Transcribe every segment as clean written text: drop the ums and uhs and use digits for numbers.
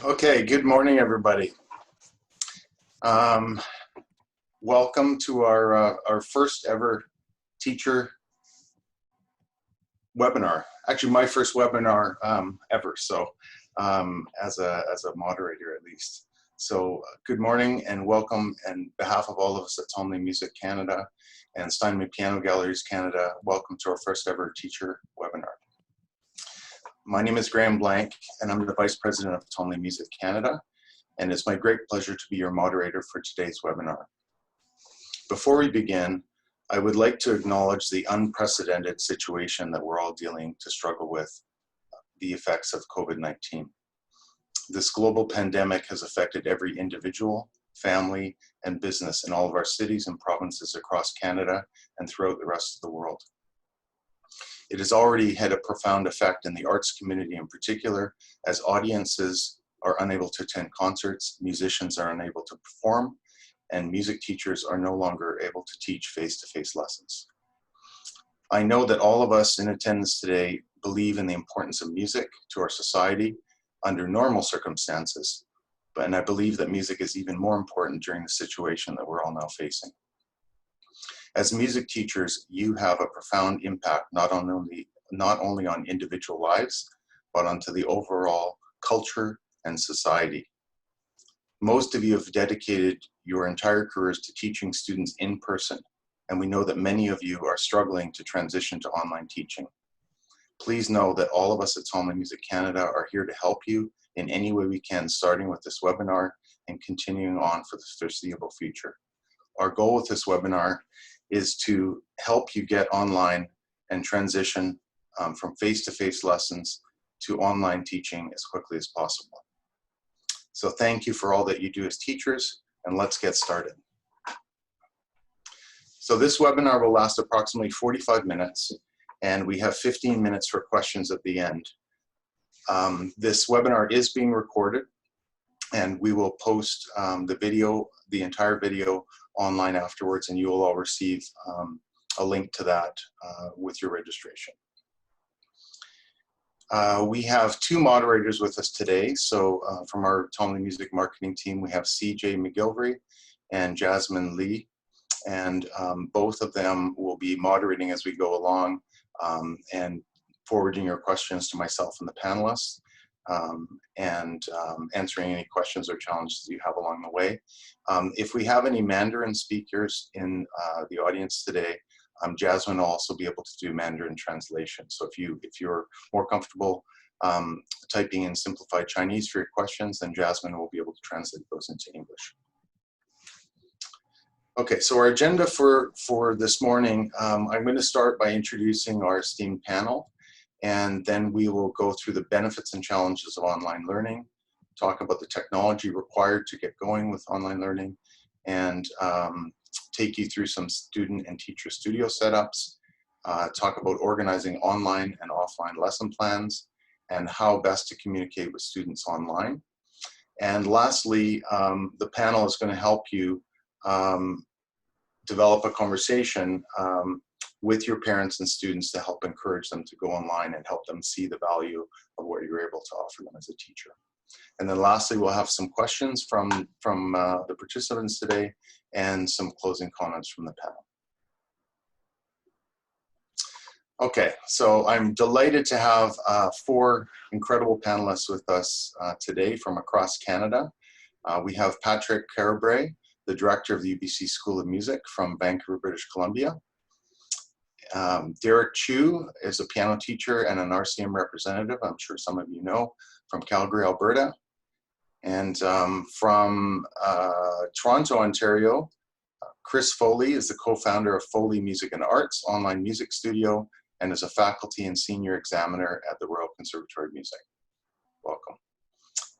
Okay, good morning, everybody. Welcome to our first ever teacher webinar. Actually, my first webinar ever. So, as a moderator at least. So, good morning and welcome. And on behalf of all of us at Foley Music Canada and Steinman Piano Galleries Canada, welcome to our first ever teacher webinar. My name is Graham Blank, and I'm the Vice President of Foley Music Canada, and it's my great pleasure to be your moderator for today's webinar. Before we begin, I would like to acknowledge the unprecedented situation that we're all dealing to struggle with, the effects of COVID-19. This global pandemic has affected every individual, family, and business in all of our cities and provinces across Canada and throughout the rest of the world. It has already had a profound effect in the arts community in particular, as audiences are unable to attend concerts, musicians are unable to perform, and music teachers are no longer able to teach face-to-face lessons. I know that all of us in attendance today believe in the importance of music to our society under normal circumstances, and I believe that music is even more important during the situation that we're all now facing. As music teachers, you have a profound impact not only on individual lives, but onto the overall culture and society. Most of you have dedicated your entire careers to teaching students in person, and we know that many of you are struggling to transition to online teaching. Please know that all of us at Foley Music Canada are here to help you in any way we can, starting with this webinar and continuing on for the foreseeable future. Our goal with this webinar is to help you get online and transition from face-to-face lessons to online teaching as quickly as possible. So thank you for all that you do as teachers, and let's get started. So this webinar will last approximately 45 minutes, and we have 15 minutes for questions at the end. This webinar is being recorded, and we will post the entire video online afterwards, and you will all receive a link to that with your registration. We have two moderators with us today. So from our Foley Music marketing team, we have CJ McGilvery and Jasmine Lee, and both of them will be moderating as we go along and forwarding your questions to myself and the panelists, and answering any questions or challenges you have along the way. If we have any Mandarin speakers in the audience today, Jasmine will also be able to do Mandarin translation. So if you're more comfortable typing in simplified Chinese for your questions, then Jasmine will be able to translate those into English. Okay, so our agenda for this morning, I'm going to start by introducing our esteemed panel, and then we will go through the benefits and challenges of online learning, talk about the technology required to get going with online learning, and take you through some student and teacher studio setups, talk about organizing online and offline lesson plans, and how best to communicate with students online. And lastly, the panel is going to help you develop a conversation with your parents and students to help encourage them to go online and help them see the value of what you're able to offer them as a teacher. And then lastly, we'll have some questions from the participants today and some closing comments from the panel. Okay, so I'm delighted to have four incredible panelists with us today from across Canada. We have Patrick Carrabré, the director of the UBC School of Music from Vancouver, British Columbia. Derek Chui is a piano teacher and an RCM representative, I'm sure some of you know, from Calgary, Alberta. And from Toronto, Ontario, Chris Foley is the co-founder of Foley Music and Arts online music studio and is a faculty and senior examiner at the Royal Conservatory of Music. Welcome.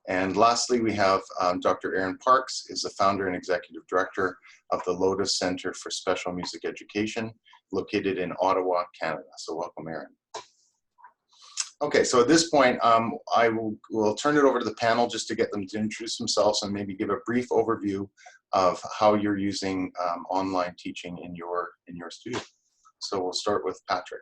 And lastly, we have Dr. Erin Parks is the founder and executive director of the Lotus Center for Special Music Education, located in Ottawa, Canada. So welcome, Erin. Okay, so at this point, I will turn it over to the panel just to get them to introduce themselves and maybe give a brief overview of how you're using online teaching in your studio. So we'll start with Patrick.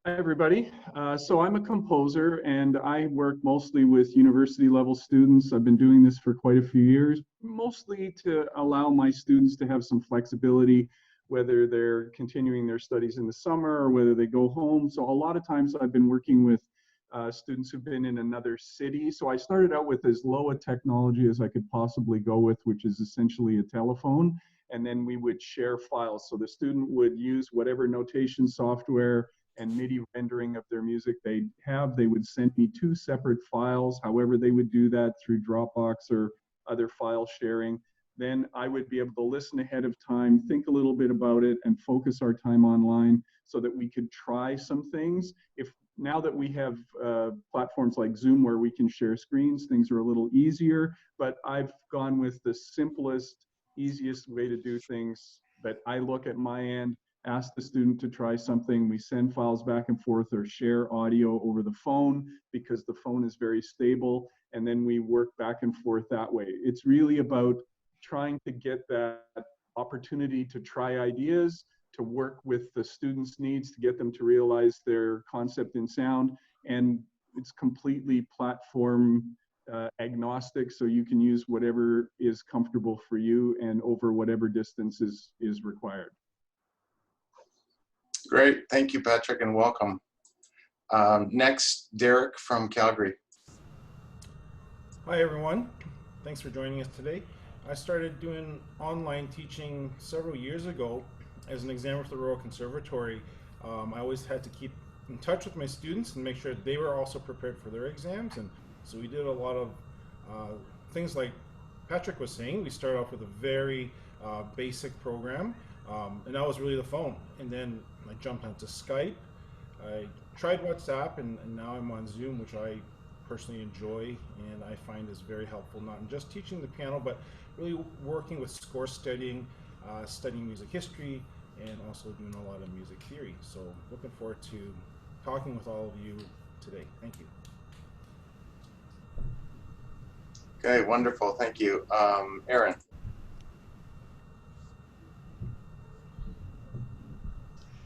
Hi, everybody. So I'm a composer and I work mostly with university level students. I've been doing this for quite a few years, mostly to allow my students to have some flexibility, whether they're continuing their studies in the summer or whether they go home. So a lot of times I've been working with students who've been in another city. So I started out with as low a technology as I could possibly go with, which is essentially a telephone. And then we would share files. So the student would use whatever notation software and MIDI rendering of their music they have. They would send me two separate files, however they would do that through Dropbox or other file sharing. Then I would be able to listen ahead of time, think a little bit about it, and focus our time online so that we could try some things. If now that we have platforms like Zoom where we can share screens, things are a little easier, but I've gone with the simplest, easiest way to do things. But I look at my end, ask the student to try something. We send files back and forth or share audio over the phone because the phone is very stable. And then we work back and forth that way. It's really about trying to get that opportunity to try ideas, to work with the students' needs, to get them to realize their concept in sound. And it's completely platform agnostic, so you can use whatever is comfortable for you and over whatever distance is required. Great, thank you, Patrick, and welcome. Next, Derek from Calgary. Hi everyone, thanks for joining us today. I started doing online teaching several years ago as an examiner for the Royal Conservatory. I always had to keep in touch with my students and make sure they were also prepared for their exams, and so we did a lot of things like Patrick was saying. We started off with a very basic program, and that was really the phone, and then I jumped onto Skype. I tried WhatsApp, and now I'm on Zoom, which I personally enjoy and I find is very helpful, not in just teaching the piano, but really working with score studying, studying music history, and also doing a lot of music theory. So looking forward to talking with all of you today. Thank you. Okay, wonderful, thank you. Erin.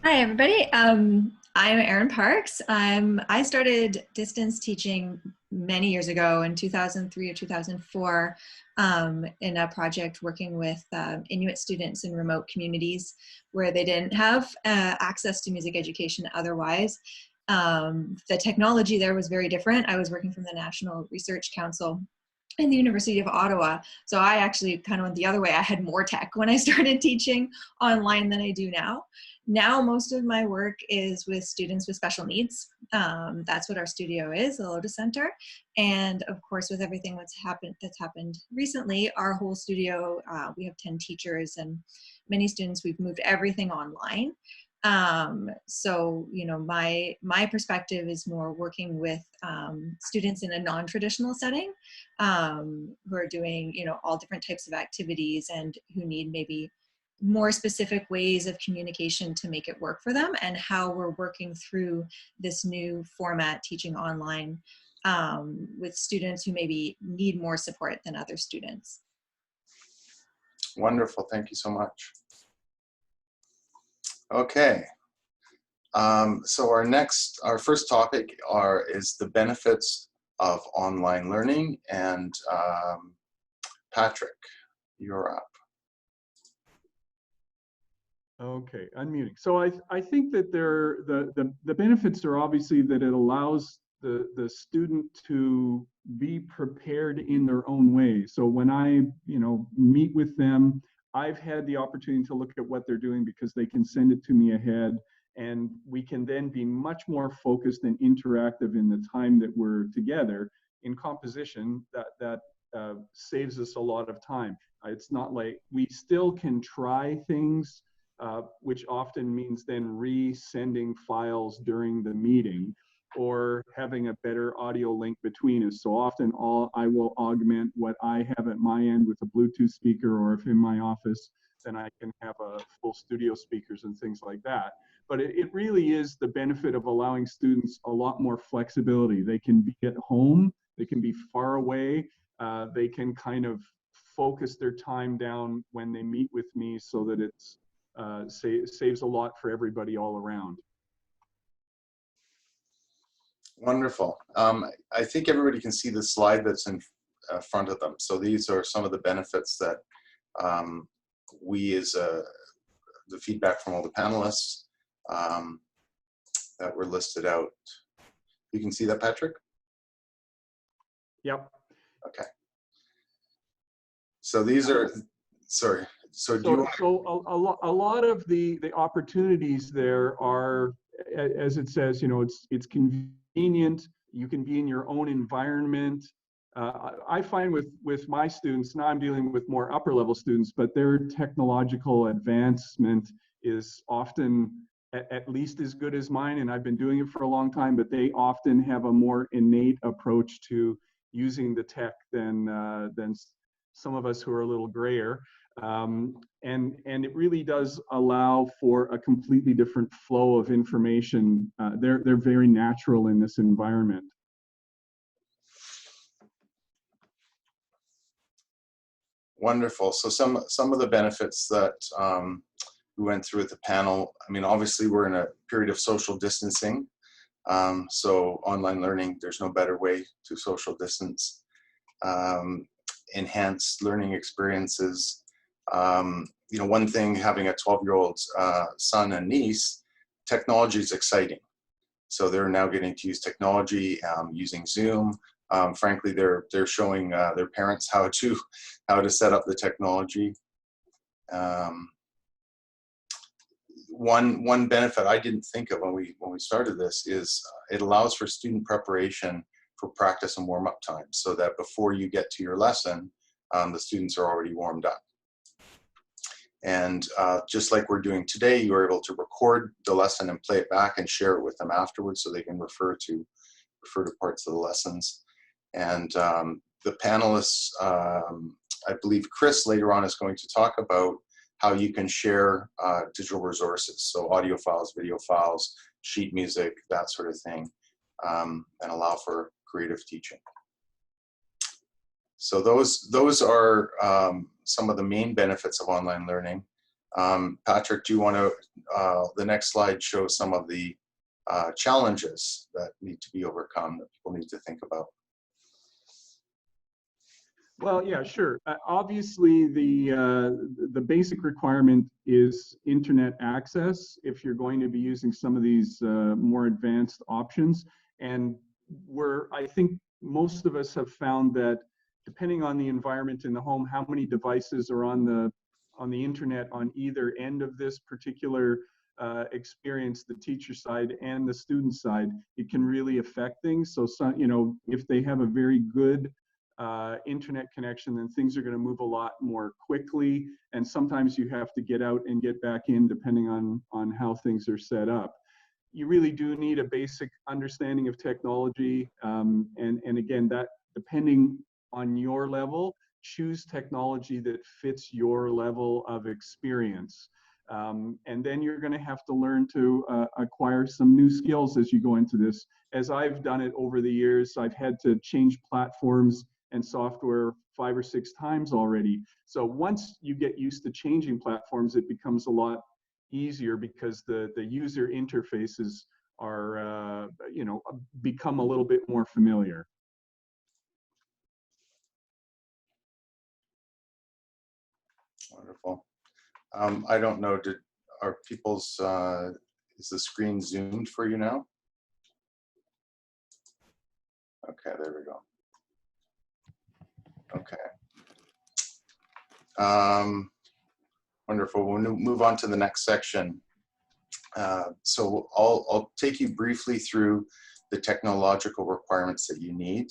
Hi, everybody. I'm Erin Parks. I started distance teaching many years ago in 2003 or 2004 in a project working with Inuit students in remote communities where they didn't have access to music education otherwise. The technology there was very different. I was working from the National Research Council in the University of Ottawa. So I actually kind of went the other way. I had more tech when I started teaching online than I do now. Now, most of my work is with students with special needs. That's what our studio is, the Lotus Center. And of course, with everything that's happened recently, our whole studio, we have 10 teachers and many students, we've moved everything online. So, you know, my perspective is more working with students in a non-traditional setting who are doing, you know, all different types of activities and who need maybe more specific ways of communication to make it work for them, and how we're working through this new format, teaching online with students who maybe need more support than other students. Wonderful, thank you so much. Okay, so our first topic is the benefits of online learning, and Patrick, you're up. Okay, unmuting. So I think that the benefits are obviously that it allows the student to be prepared in their own way. So when I meet with them, I've had the opportunity to look at what they're doing because they can send it to me ahead, and we can then be much more focused and interactive in the time that we're together. In composition, that saves us a lot of time. It's not like we still can try things, which often means then resending files during the meeting or having a better audio link between us. So often I will augment what I have at my end with a Bluetooth speaker, or if in my office, then I can have a full studio speakers and things like that. But it really is the benefit of allowing students a lot more flexibility. They can be at home, they can be far away, they can kind of focus their time down when they meet with me so that it's saves a lot for everybody all around. Wonderful. I think everybody can see the slide that's in front of them. So these are some of the benefits that we as the feedback from all the panelists that were listed out. You can see that, Patrick? Yep. Okay. So these are, sorry. So do you want so a lot of the opportunities there are, as it says, you know, it's convenient. You can be in your own environment. I find with my students, now I'm dealing with more upper level students, but their technological advancement is often at least as good as mine, and I've been doing it for a long time, but they often have a more innate approach to using the tech than some of us who are a little grayer. And it really does allow for a completely different flow of information. They're very natural in this environment. Wonderful. So some of the benefits that we went through at the panel, I mean, obviously we're in a period of social distancing. So online learning, there's no better way to social distance. Enhanced learning experiences. You know, one thing, having a 12-year-old son and niece, technology is exciting. So they're now getting to use technology, using Zoom. Frankly, they're showing their parents how to set up the technology. One benefit I didn't think of when we started this is it allows for student preparation for practice and warm-up time, so that before you get to your lesson, the students are already warmed up. And just like we're doing today, you are able to record the lesson and play it back and share it with them afterwards, so they can refer to parts of the lessons. And the panelists, I believe Chris later on is going to talk about how you can share digital resources, so audio files, video files, sheet music, that sort of thing, and allow for creative teaching. So those are some of the main benefits of online learning. Patrick, do you want to, the next slide shows some of the challenges that need to be overcome, that people need to think about? Well, yeah, sure. Obviously, the basic requirement is internet access if you're going to be using some of these more advanced options. And I think most of us have found that depending on the environment in the home, how many devices are on the internet on either end of this particular experience, the teacher side and the student side, it can really affect things. So, you know, if they have a very good internet connection, then things are going to move a lot more quickly, and sometimes you have to get out and get back in depending on how things are set up. You really do need a basic understanding of technology, and again, that depending on your level, choose technology that fits your level of experience. And then you're going to have to learn to acquire some new skills as you go into this. As I've done it over the years, I've had to change platforms and software 5 or 6 times already. So once you get used to changing platforms, it becomes a lot easier because the user interfaces are, you know, become a little bit more familiar. Wonderful. I don't know, are people's, is the screen zoomed for you now? Okay, there we go. Okay. Wonderful. We'll move on to the next section. So I'll take you briefly through the technological requirements that you need.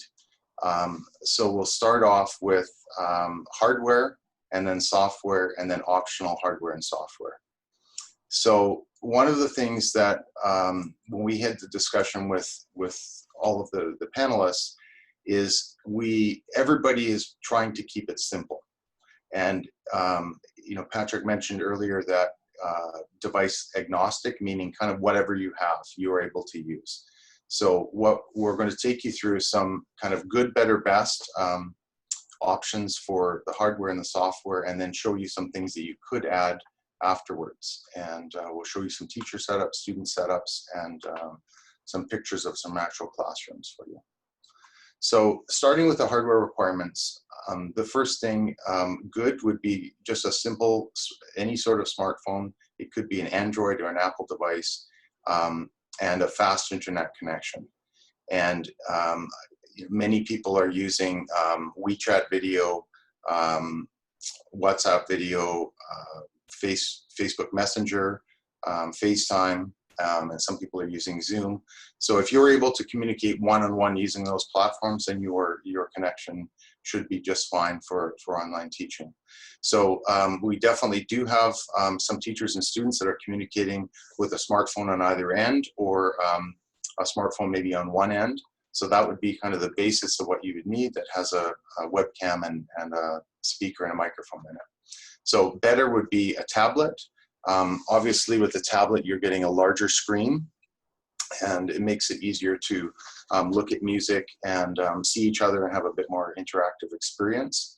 So we'll start off with hardware, and then software, and then optional hardware and software. So one of the things that when we had the discussion with all of the panelists is everybody is trying to keep it simple. And you know, Patrick mentioned earlier that device agnostic, meaning kind of whatever you have, you are able to use. So what we're going to take you through is some kind of good, better, best options for the hardware and the software, and then show you some things that you could add afterwards. And we'll show you some teacher setups, student setups, and some pictures of some actual classrooms for you. So starting with the hardware requirements, the first thing good would be just a simple, any sort of smartphone. It could be an Android or an Apple device, and a fast internet connection. And many people are using WeChat video, WhatsApp video, Facebook Messenger, FaceTime, and some people are using Zoom. So if you're able to communicate one-on-one using those platforms, then your connection should be just fine for online teaching. So we definitely do have some teachers and students that are communicating with a smartphone on either end, or a smartphone maybe on one end. So that would be kind of the basis of what you would need, that has a webcam and a speaker and a microphone in it. So better would be a tablet. Obviously with the tablet, you're getting a larger screen, and it makes it easier to look at music and see each other and have a bit more interactive experience.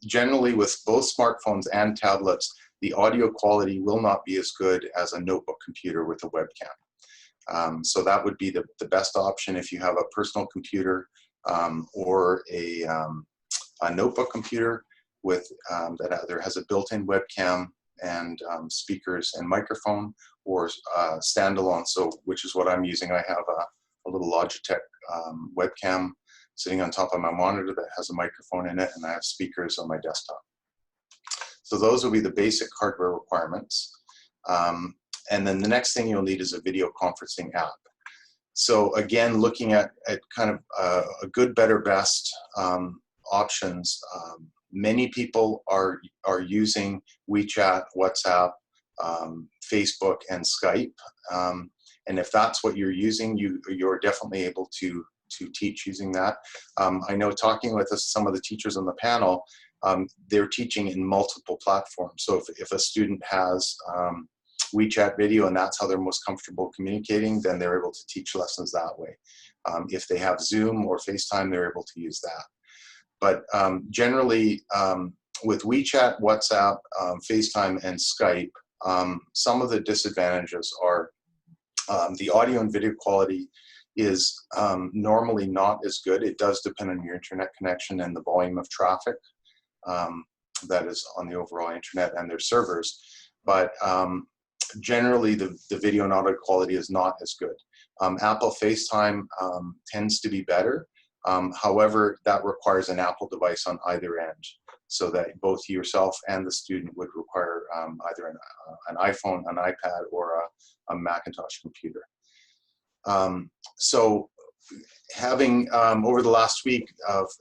Generally with both smartphones and tablets, the audio quality will not be as good as a notebook computer with a webcam. So that would be the best option if you have a personal computer or a notebook computer with that either has a built-in webcam and speakers and microphone, or standalone. So which is what I'm using. I have a little Logitech webcam sitting on top of my monitor that has a microphone in it, and I have speakers on my desktop. So those will be the basic hardware requirements. And then the next thing you'll need is a video conferencing app. So again, looking at kind of a good, better, best options. Many people are using WeChat, WhatsApp, Facebook, and Skype. And if that's what you're using, you're definitely able to teach using that. I know, talking with some of the teachers on the panel, they're teaching in multiple platforms. So if a student has WeChat video and that's how they're most comfortable communicating, then they're able to teach lessons that way. If they have Zoom or FaceTime, they're able to use that. But generally, with WeChat, WhatsApp, FaceTime, and Skype, some of the disadvantages are the audio and video quality is normally not as good. It does depend on your internet connection and the volume of traffic that is on the overall internet and their servers. But generally, the video and audio quality is not as good. Apple FaceTime tends to be better. However, that requires an Apple device on either end, so that both yourself and the student would require either an iPhone, an iPad, or a Macintosh computer. So having, over the last week,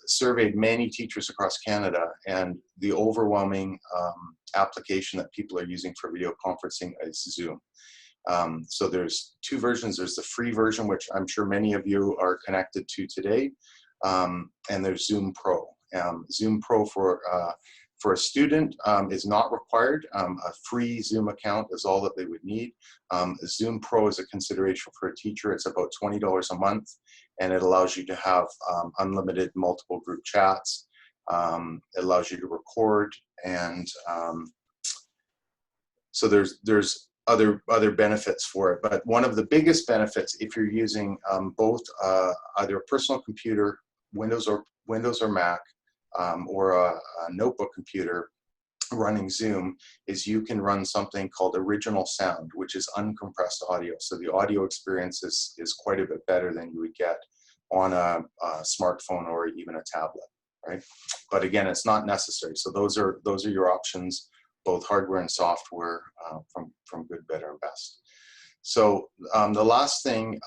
surveyed many teachers across Canada, and the overwhelming application that people are using for video conferencing is Zoom. So there's two versions. There's the free version, which I'm sure many of you are connected to today, and there's Zoom Pro. Zoom Pro for a student is not required. A free Zoom account is all that they would need. Zoom Pro is a consideration for a teacher. It's about $20 a month, and it allows you to have unlimited multiple group chats. It allows you to record, and so there's other benefits for it. But one of the biggest benefits, if you're using both either a personal computer, Windows or Mac, or a notebook computer running Zoom, is you can run something called original sound, which is uncompressed audio. So the audio experience is quite a bit better than you would get on a smartphone or even a tablet, right? But again, it's not necessary. So those are your options, both hardware and software, from good, better, and best. So the last thing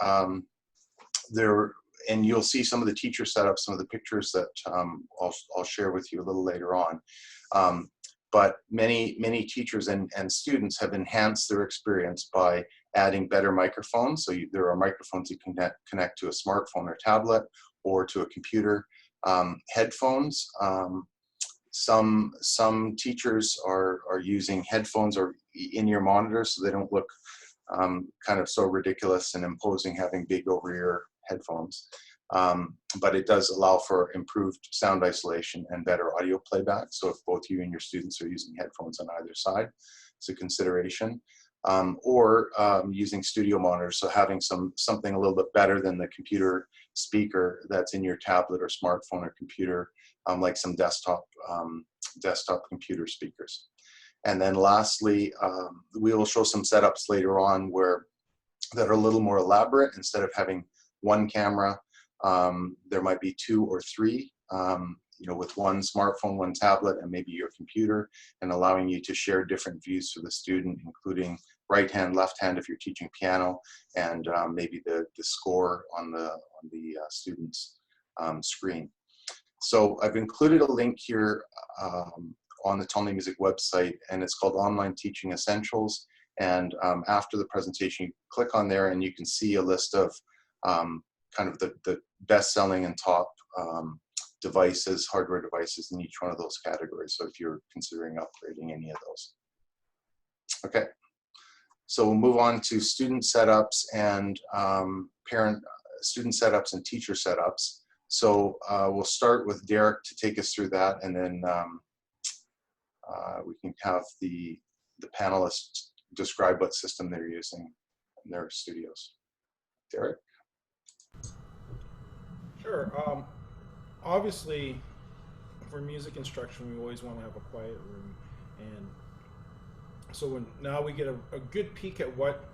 and you'll see some of the teacher setups, some of the pictures that I'll share with you a little later on. But many teachers and students have enhanced their experience by adding better microphones. So there are microphones you can connect to a smartphone or tablet, or to a computer. Headphones. Some teachers are using headphones or in-ear monitors, so they don't look kind of so ridiculous and imposing having big over-ear headphones. But it does allow for improved sound isolation and better audio playback. So if both you and your students are using headphones on either side, it's a consideration. or using studio monitors, so having something a little bit better than the computer speaker that's in your tablet or smartphone or computer, like some desktop computer speakers. And then lastly, we will show some setups later on that are a little more elaborate. Instead of having one camera, there might be 2 or 3, with one smartphone, one tablet, and maybe your computer, and allowing you to share different views for the student, including right hand, left hand if you're teaching piano, and maybe the score on the student's screen. So I've included a link here on the Tonley Music website, and it's called Online Teaching Essentials. And after the presentation, you click on there and you can see a list of kind of the best-selling and top devices, hardware devices in each one of those categories. So if you're considering upgrading any of those. Okay, so we'll move on to student setups and student setups and teacher setups. So we'll start with Derek to take us through that, and then we can have the panelists describe what system they're using in their studios. Derek? Sure. Obviously, for music instruction, we always want to have a quiet room, and so now we get a good peek at what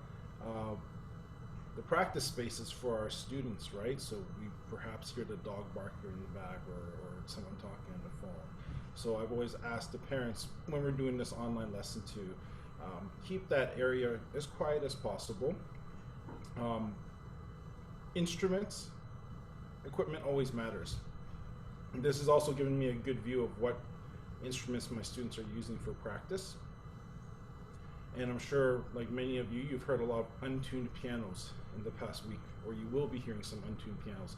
the practice space is for our students, right? So we perhaps hear the dog barking in the back, or someone talking on the phone. So I've always asked the parents when we're doing this online lesson to keep that area as quiet as possible. Instruments, equipment always matters. This has also given me a good view of what instruments my students are using for practice. And I'm sure, like many of you, you've heard a lot of untuned pianos in the past week, or you will be hearing some untuned pianos.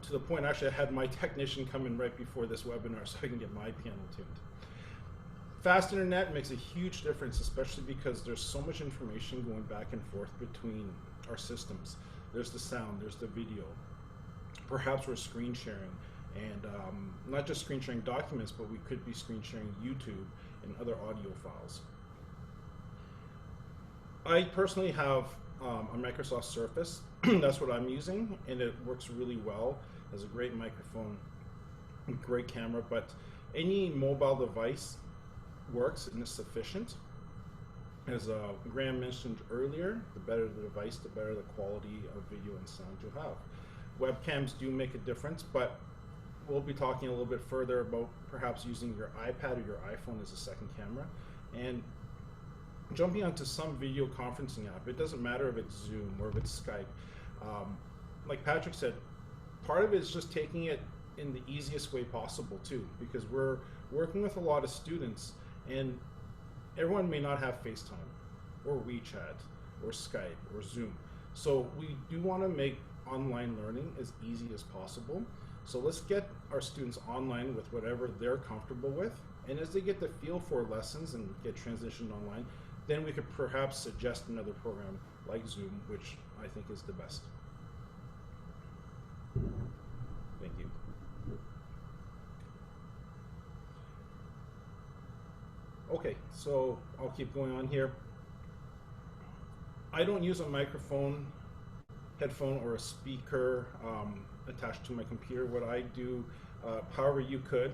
To the point, actually, I had my technician come in right before this webinar so I can get my piano tuned. Fast internet makes a huge difference, especially because there's so much information going back and forth between our systems. There's the sound, there's the video. Perhaps we're screen sharing, and not just screen sharing documents, but we could be screen sharing YouTube and other audio files. I personally have a Microsoft Surface. That's what I'm using, and it works really well. It has a great microphone, great camera, but any mobile device works and is sufficient. As Graham mentioned earlier, the better the device, the better the quality of video and sound you'll have. Webcams do make a difference, but we'll be talking a little bit further about perhaps using your iPad or your iPhone as a second camera. And jumping onto some video conferencing app, it doesn't matter if it's Zoom or if it's Skype. Like Patrick said, part of it is just taking it in the easiest way possible too, because we're working with a lot of students, and everyone may not have FaceTime or WeChat or Skype or Zoom. So we do want to make online learning as easy as possible. So let's get our students online with whatever they're comfortable with, and as they get the feel for lessons and get transitioned online, then we could perhaps suggest another program like Zoom, which I think is the best. Thank you. Okay, so I'll keep going on here. I don't use a microphone, headphone, or a speaker attached to my computer. What I do, however you could,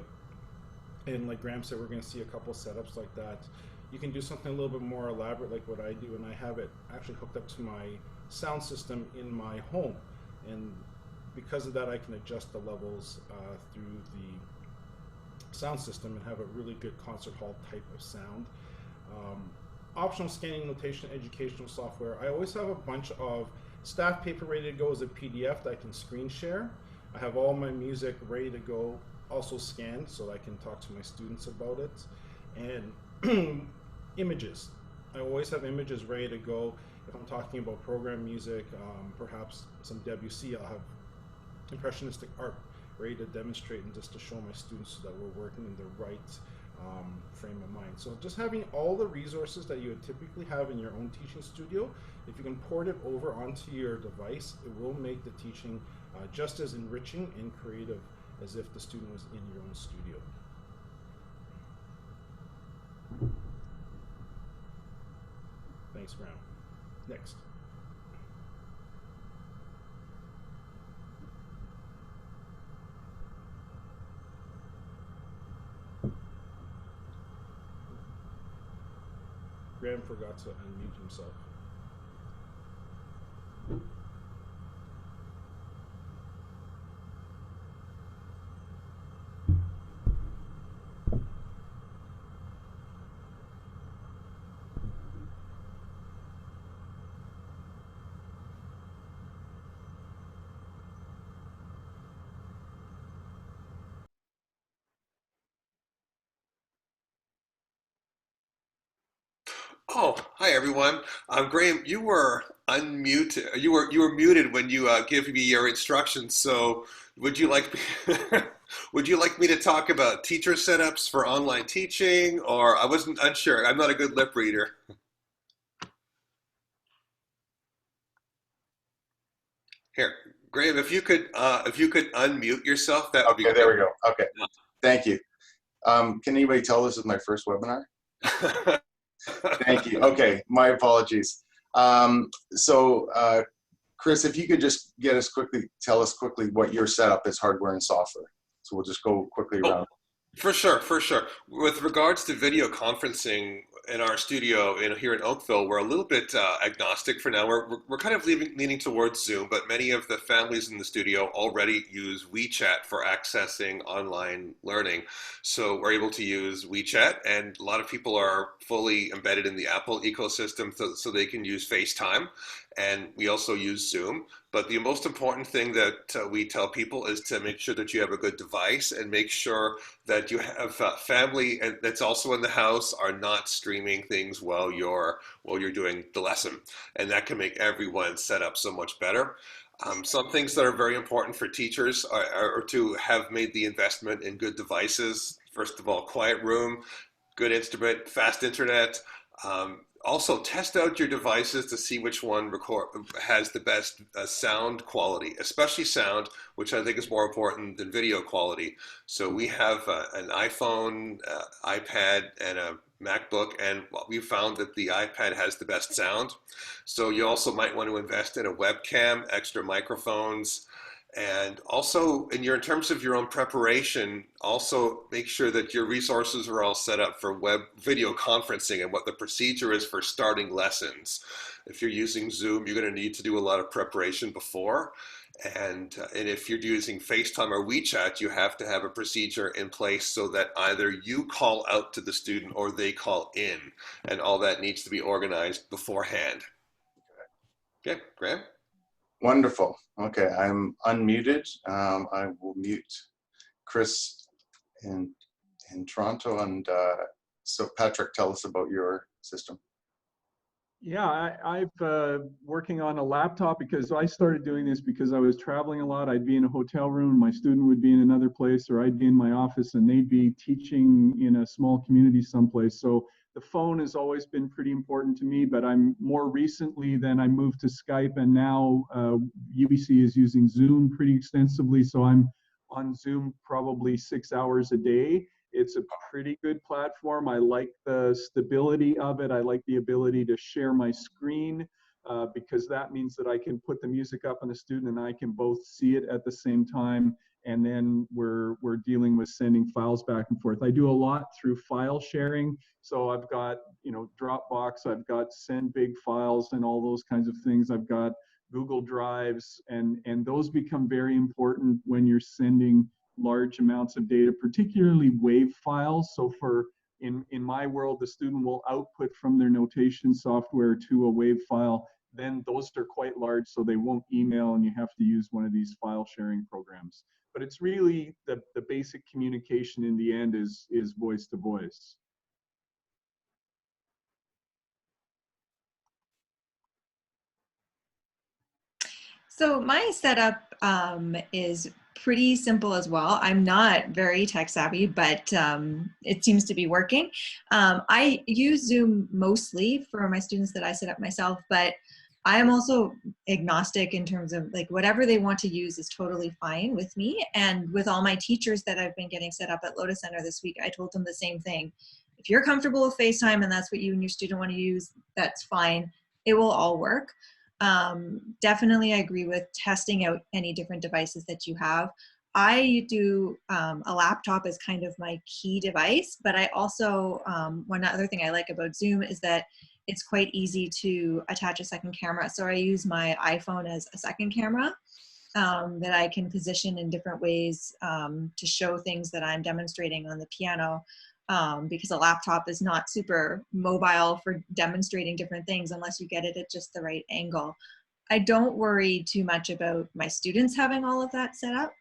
and like Graham said, we're going to see a couple setups like that. You can do something a little bit more elaborate like what I do, and I have it actually hooked up to my sound system in my home. And because of that, I can adjust the levels through the sound system and have a really good concert hall type of sound. Optional scanning, notation, educational software. I always have a bunch of staff paper ready to go as a PDF that I can screen share. I have all my music ready to go, also scanned, so I can talk to my students about it. And images. I always have images ready to go. If I'm talking about program music, perhaps some Debussy, I'll have impressionistic art ready to demonstrate and just to show my students so that we're working in the right frame of mind. So just having all the resources that you would typically have in your own teaching studio, if you can port it over onto your device, it will make the teaching just as enriching and creative as if the student was in your own studio. Thanks, Graham. Next. Graham forgot to unmute himself. Oh, hi everyone. Graham, you were unmuted. You were muted when you give me your instructions. So, would you like would you like me to talk about teacher setups for online teaching, or I wasn't unsure. I'm not a good lip reader. Here, Graham, if you could unmute yourself, that would be Okay, there we great. go. Okay, thank you. Can anybody tell this is my first webinar? Thank you. Okay, my apologies. Chris, if you could just tell us quickly what your setup is, hardware and software. So we'll just go quickly around. For sure, for sure. With regards to video conferencing in our studio here in Oakville, we're a little bit agnostic for now. We're kind of leaning towards Zoom, but many of the families in the studio already use WeChat for accessing online learning. So we're able to use WeChat, and a lot of people are fully embedded in the Apple ecosystem so they can use FaceTime. And we also use Zoom. But the most important thing that we tell people is to make sure that you have a good device and make sure that you have family that's also in the house are not streaming things while you're doing the lesson. And that can make everyone's setup so much better. Some things that are very important for teachers are to have made the investment in good devices. First of all, quiet room, good instrument, fast internet. Also, test out your devices to see which one has the best sound quality, especially sound, which I think is more important than video quality. So we have an iPhone, iPad, and a MacBook, and we found that the iPad has the best sound. So you also might want to invest in a webcam, extra microphones, and also in terms of your own preparation, also make sure that your resources are all set up for web video conferencing and what the procedure is for starting lessons. If you're using Zoom, you're going to need to do a lot of preparation before. And if you're using FaceTime or WeChat, you have to have a procedure in place so that either you call out to the student or they call in. And all that needs to be organized beforehand. Okay, Graham? Wonderful. Okay, I'm unmuted. I will mute Chris in Toronto. And so Patrick, tell us about your system. Yeah, I've working on a laptop because I started doing this because I was traveling a lot. I'd be in a hotel room, my student would be in another place, or I'd be in my office and they'd be teaching in a small community someplace. So the phone has always been pretty important to me, but I'm more recently then I moved to Skype, and now UBC is using Zoom pretty extensively. So I'm on Zoom probably 6 hours a day. It's a pretty good platform. I like the stability of it. I like the ability to share my screen because that means that I can put the music up on the student and I can both see it at the same time. And then we're dealing with sending files back and forth. I do a lot through file sharing. So I've got, Dropbox, I've got send big files and all those kinds of things. I've got Google Drives, and those become very important when you're sending large amounts of data, particularly WAV files. So in my world, the student will output from their notation software to a WAV file. Then those are quite large, so they won't email, and you have to use one of these file sharing programs. But it's really the basic communication in the end is voice to voice. So my setup is pretty simple as well. I'm not very tech savvy, but it seems to be working. I use Zoom mostly for my students that I set up myself, but I am also agnostic in terms of like whatever they want to use is totally fine with me. And with all my teachers that I've been getting set up at Lotus Center this week, I told them the same thing. If you're comfortable with FaceTime and that's what you and your student want to use, that's fine. It will all work. Definitely, I agree with testing out any different devices that you have. I do a laptop as kind of my key device, but I also, one other thing I like about Zoom is that it's quite easy to attach a second camera. So I use my iPhone as a second camera that I can position in different ways to show things that I'm demonstrating on the piano. Because a laptop is not super mobile for demonstrating different things unless you get it at just the right angle. I don't worry too much about my students having all of that set up,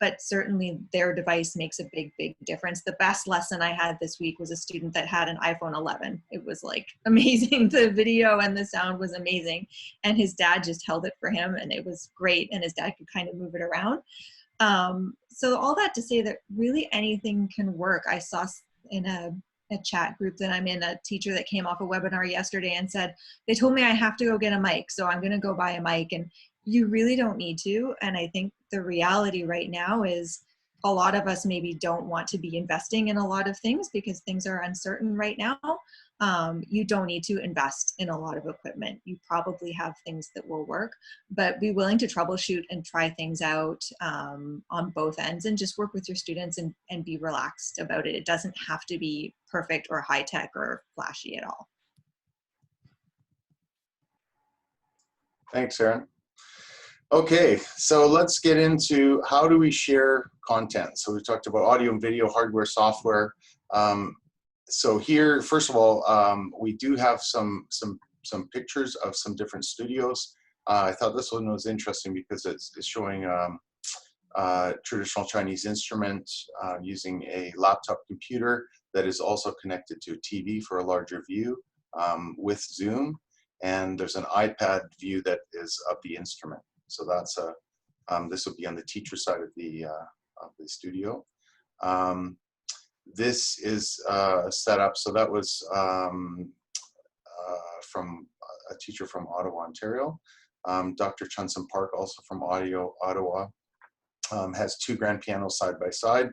but certainly their device makes a big, big difference. The best lesson I had this week was a student that had an iPhone 11. It was like amazing. The video and the sound was amazing. And his dad just held it for him and it was great. And his dad could kind of move it around. So all that to say that really anything can work. I saw in a chat group that I'm in, a teacher that came off a webinar yesterday and said, they told me I have to go get a mic, so I'm going to go buy a mic. And you really don't need to. And I think the reality right now is a lot of us maybe don't want to be investing in a lot of things because things are uncertain right now. You don't need to invest in a lot of equipment. You probably have things that will work, but be willing to troubleshoot and try things out on both ends and just work with your students and be relaxed about it. It doesn't have to be perfect or high tech or flashy at all. Thanks, Erin. Okay, so let's get into how do we share content. So we talked about audio and video, hardware, software. So here, first of all, we do have some pictures of some different studios. I thought this one was interesting because it's showing traditional Chinese instrument using a laptop computer that is also connected to a TV for a larger view with Zoom. And there's an iPad view that is of the instrument. So that's this will be on the teacher side of the studio. This is set up. So that was from a teacher from Ottawa, Ontario. Dr. Chunson Park, also from Ottawa, has two grand pianos side by side,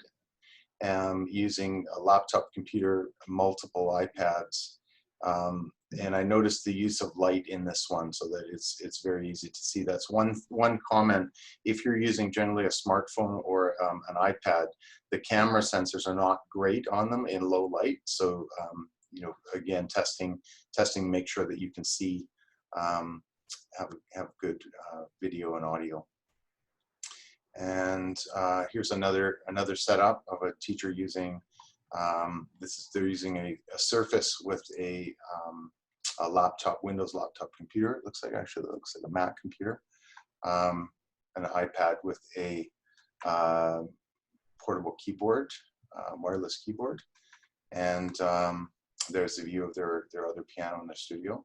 using a laptop computer, multiple iPads. And I noticed the use of light in this one so that it's very easy to see. That's one comment. If you're using generally a smartphone or an iPad, the camera sensors are not great on them in low light. So, you know, again, testing, make sure that you can see, have good video and audio. And here's another setup of a teacher using, they're using a Surface with a laptop, Windows laptop computer. It looks like, actually, it looks like a Mac computer. An iPad with a portable keyboard, wireless keyboard. And there's a view of their other piano in their studio.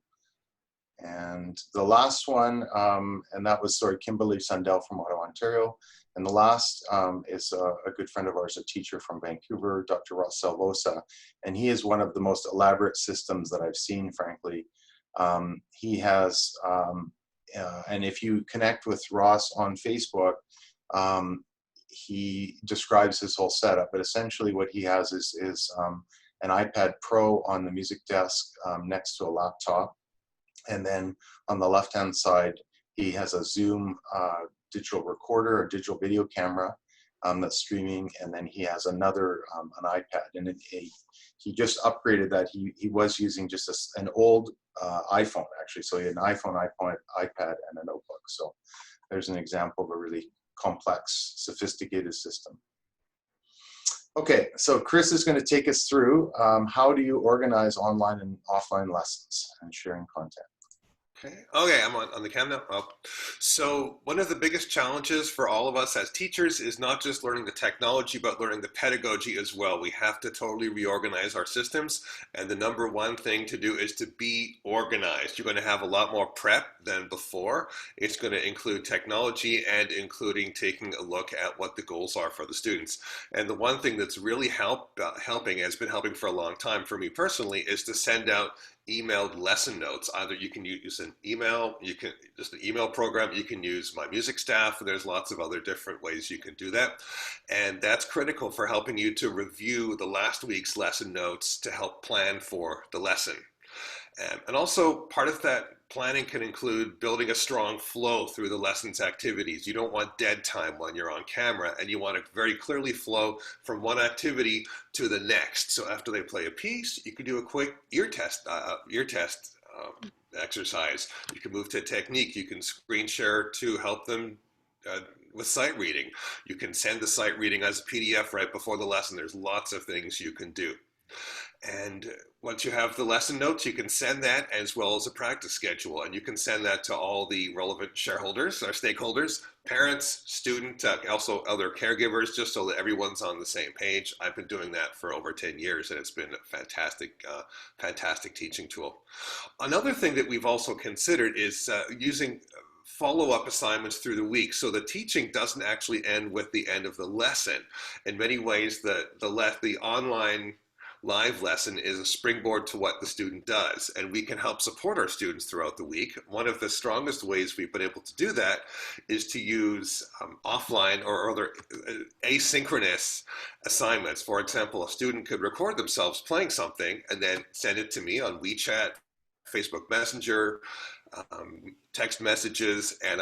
And the last one, and that was, Kimberly Sundell from Ottawa, Ontario. And the last is a good friend of ours, a teacher from Vancouver, Dr. Ross Salvosa. And he is one of the most elaborate systems that I've seen, frankly. He has, and if you connect with Ross on Facebook, he describes his whole setup. But essentially what he has is an iPad Pro on the music desk next to a laptop. And then on the left-hand side, he has a Zoom digital recorder, a digital video camera that's streaming, and then he has another, an iPad. And he just upgraded that. He was using just an old iPhone, actually. So he had an iPhone, iPad, and a notebook. So there's an example of a really complex, sophisticated system. Okay, so Chris is going to take us through how do you organize online and offline lessons and sharing content. Okay, I'm on the cam now. Oh. So one of the biggest challenges for all of us as teachers is not just learning the technology, but learning the pedagogy as well. We have to totally reorganize our systems. And the number one thing to do is to be organized. You're going to have a lot more prep than before. It's going to include technology and including taking a look at what the goals are for the students. And the one thing that's really helping, has been helping for a long time for me personally, is to send out emailed lesson notes. Either you can use an email, you can just an email program, you can use My Music Staff, and there's lots of other different ways you can do that. And that's critical for helping you to review the last week's lesson notes to help plan for the lesson. And also part of that planning can include building a strong flow through the lesson's activities. You don't want dead time when you're on camera, and you want to very clearly flow from one activity to the next. So after they play a piece, you can do a quick ear test exercise. You can move to technique. You can screen share to help them with sight reading. You can send the sight reading as a PDF right before the lesson. There's lots of things you can do. And once you have the lesson notes, you can send that as well as a practice schedule. And you can send that to all the relevant shareholders or stakeholders, parents, student, also other caregivers, just so that everyone's on the same page. I've been doing that for over 10 years, and it's been a fantastic teaching tool. Another thing that we've also considered is using follow-up assignments through the week, so the teaching doesn't actually end with the end of the lesson. In many ways, the online live lesson is a springboard to what the student does, and we can help support our students throughout the week. One of the strongest ways we've been able to do that is to use offline or other asynchronous assignments. For example, a student could record themselves playing something and then send it to me on WeChat, Facebook Messenger, text messages, and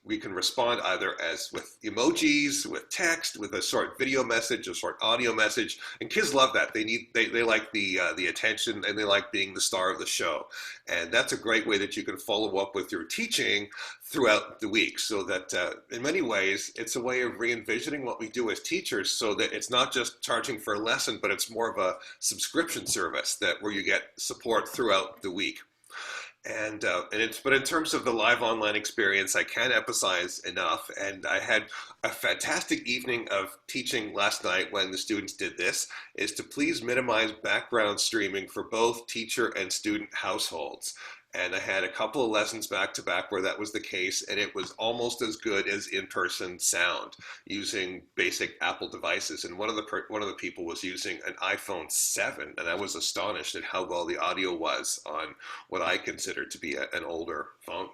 we can respond either as with emojis, with text, with a short video message, a short audio message. And kids love that. They like the attention, and they like being the star of the show. And that's a great way that you can follow up with your teaching throughout the week, so that in many ways it's a way of re-envisioning what we do as teachers, so that it's not just charging for a lesson, but it's more of a subscription service where you get support throughout the week. But in terms of the live online experience, I can't emphasize enough, and I had a fantastic evening of teaching last night when the students did this, is to please minimize background streaming for both teacher and student households. And I had a couple of lessons back to back where that was the case, and it was almost as good as in-person sound using basic Apple devices. And one of the people was using an iPhone 7, and I was astonished at how well the audio was on what I consider to be an older phone.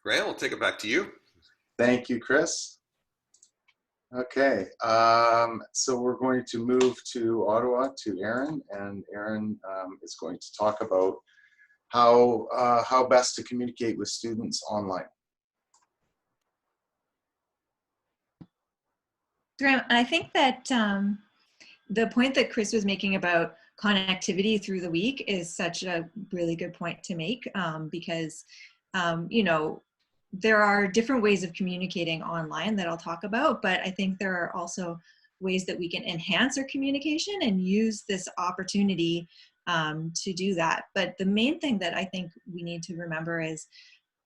Graham, I'll take it back to you. Thank you, Chris. Okay, so we're going to move to Ottawa to Erin, and Erin is going to talk about how best to communicate with students online. Graham, I think that the point that Chris was making about connectivity through the week is such a really good point to make, because you know, there are different ways of communicating online that I'll talk about, but I think there are also ways that we can enhance our communication and use this opportunity to do that. But the main thing that I think we need to remember is,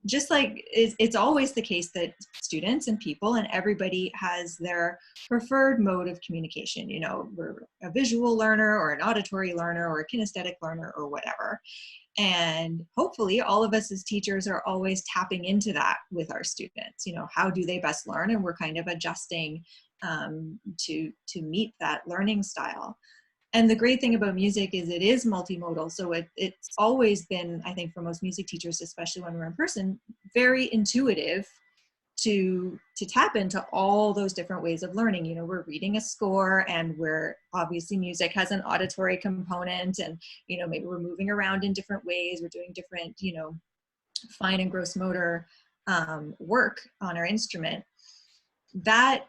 just like it's always the case that students and people and everybody has their preferred mode of communication. You know, we're a visual learner or an auditory learner or a kinesthetic learner or whatever. And hopefully all of us as teachers are always tapping into that with our students. You know, how do they best learn? And we're kind of adjusting to meet that learning style. And the great thing about music is it is multimodal. So it's always been, I think for most music teachers, especially when we're in person, very intuitive to tap into all those different ways of learning. You know, we're reading a score, and we're obviously music has an auditory component, and, you know, maybe we're moving around in different ways. We're doing different, you know, fine and gross motor work on our instrument. That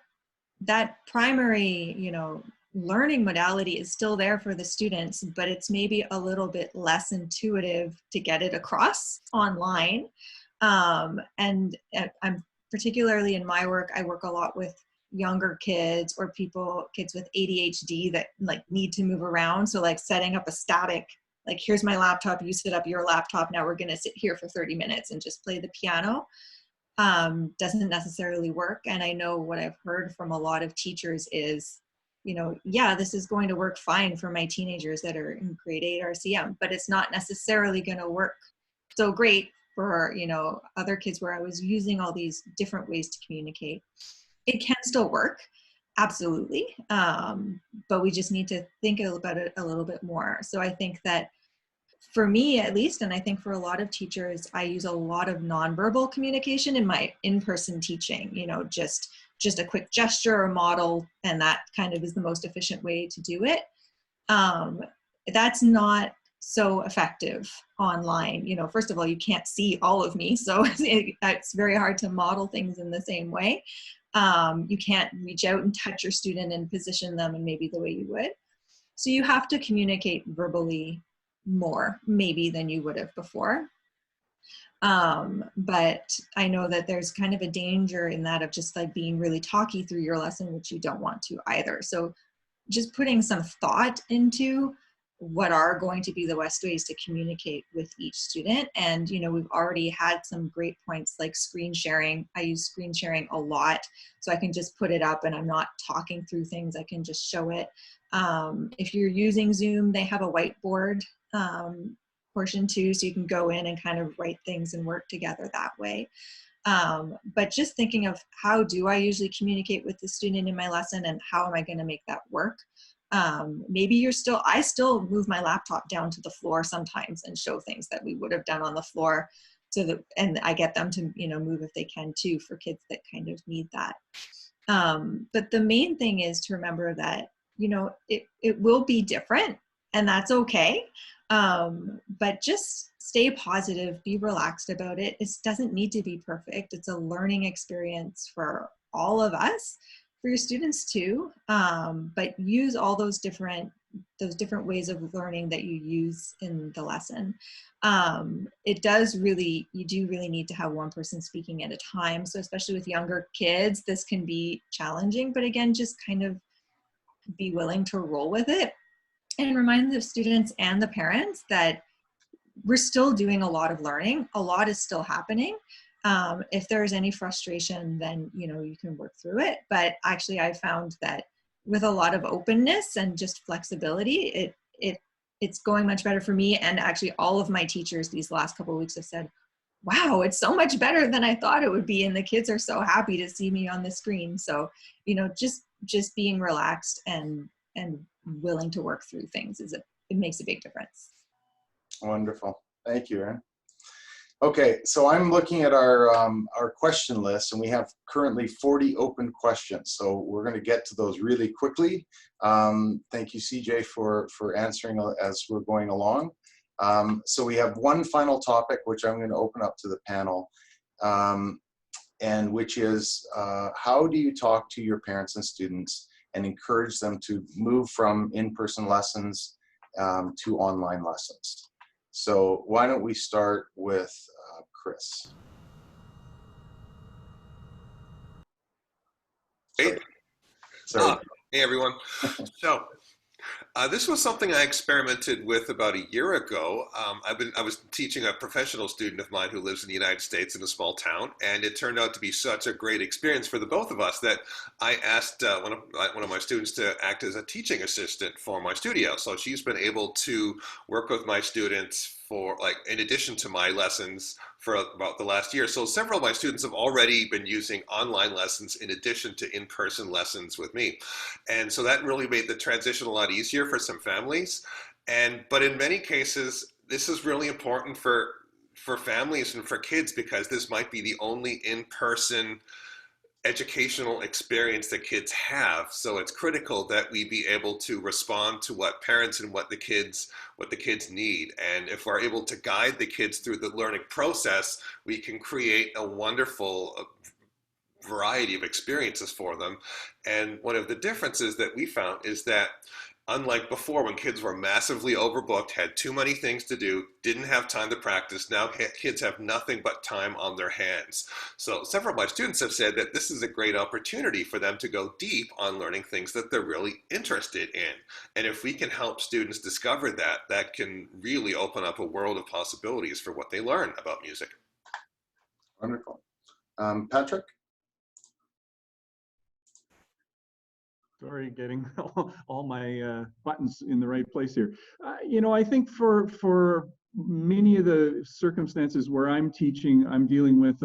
primary, you know, learning modality is still there for the students, but it's maybe a little bit less intuitive to get it across online. And I'm particularly in my work, I work a lot with younger kids or kids with ADHD that like need to move around. So like setting up a static, like, here's my laptop, you set up your laptop, now we're gonna sit here for 30 minutes and just play the piano, doesn't necessarily work. And I know what I've heard from a lot of teachers is, you know, yeah, this is going to work fine for my teenagers that are in grade 8 RCM, but it's not necessarily going to work so great for, you know, other kids where I was using all these different ways to communicate. It can still work, Absolutely. But we just need to think about it a little bit more. So I think that for me at least, and I think for a lot of teachers, I use a lot of nonverbal communication in my in-person teaching, you know, just a quick gesture or model, and that kind of is the most efficient way to do it. That's not so effective online. You know, first of all, you can't see all of me, so it's very hard to model things in the same way. You can't reach out and touch your student and position them in maybe the way you would. So you have to communicate verbally more maybe than you would have before. But I know that there's kind of a danger in that of just like being really talky through your lesson, which you don't want to either. So just putting some thought into what are going to be the best ways to communicate with each student. And, you know, we've already had some great points like screen sharing. I use screen sharing a lot, so I can just put it up and I'm not talking through things. I can just show it. If you're using Zoom, they have a whiteboard portion too, so you can go in and kind of write things and work together that way. But just thinking of how do I usually communicate with the student in my lesson and how am I going to make that work? Maybe I still move my laptop down to the floor sometimes and show things that we would have done on the floor, so that, and I get them to, you know, move if they can too, for kids that kind of need that. But the main thing is to remember that, you know, it will be different, and that's okay. But just stay positive, be relaxed about it. It doesn't need to be perfect. It's a learning experience for all of us, for your students too. But use all those different ways of learning that you use in the lesson. You do really need to have one person speaking at a time. So especially with younger kids, this can be challenging, but again, just kind of be willing to roll with it and remind the students and the parents that we're still doing a lot of learning. A lot is still happening. If there's any frustration, then, you know, you can work through it. But actually I found that with a lot of openness and just flexibility, it's going much better for me. And actually all of my teachers these last couple of weeks have said, wow, it's so much better than I thought it would be. And the kids are so happy to see me on the screen. So, you know, just being relaxed and willing to work through things it makes a big difference. Wonderful. Thank you, Erin. Okay, so I'm looking at our question list, and we have currently 40 open questions. So we're going to get to those really quickly. Thank you, CJ, for answering as we're going along. So we have one final topic, which I'm going to open up to the panel, and which is how do you talk to your parents and students and encourage them to move from in-person lessons to online lessons? So why don't we start with Chris? Hey. Sorry. Hey, everyone. So this was something I experimented with about a year ago. I was teaching a professional student of mine who lives in the United States in a small town, and it turned out to be such a great experience for the both of us that I asked one of my students to act as a teaching assistant for my studio. So she's been able to work with my students for, like, in addition to my lessons for about the last year. So several of my students have already been using online lessons in addition to in-person lessons with me. And so that really made the transition a lot easier for some families. But in many cases, this is really important for families and for kids, because this might be the only in-person educational experience that kids have. So it's critical that we be able to respond to what parents and what the kids need. And if we're able to guide the kids through the learning process, we can create a wonderful variety of experiences for them. And one of the differences that we found is that, unlike before, when kids were massively overbooked, had too many things to do, didn't have time to practice, now kids have nothing but time on their hands. So several of my students have said that this is a great opportunity for them to go deep on learning things that they're really interested in. And if we can help students discover that, that can really open up a world of possibilities for what they learn about music. Wonderful. Patrick? Sorry, getting all my buttons in the right place here. You know, I think for many of the circumstances where I'm teaching, I'm dealing with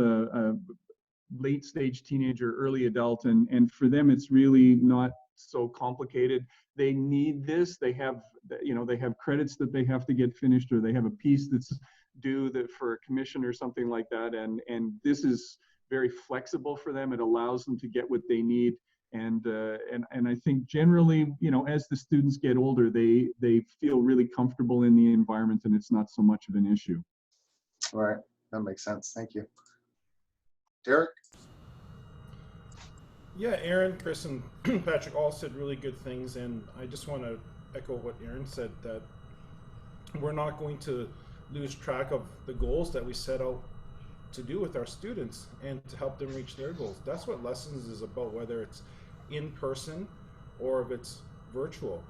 late stage teenager, early adult, and for them it's really not so complicated. They need this. They have, you know, they have credits that they have to get finished, or they have a piece that's due that for a commission or something like that, and this is very flexible for them. It allows them to get what they need. And I think generally, you know, as the students get older, they feel really comfortable in the environment, and it's not so much of an issue. All right, that makes sense. Thank you. Derek? Yeah, Erin, Chris, and Patrick all said really good things, and I just want to echo what Erin said, that we're not going to lose track of the goals that we set out to do with our students and to help them reach their goals. That's what lessons is about, whether it's in person or if it's virtual.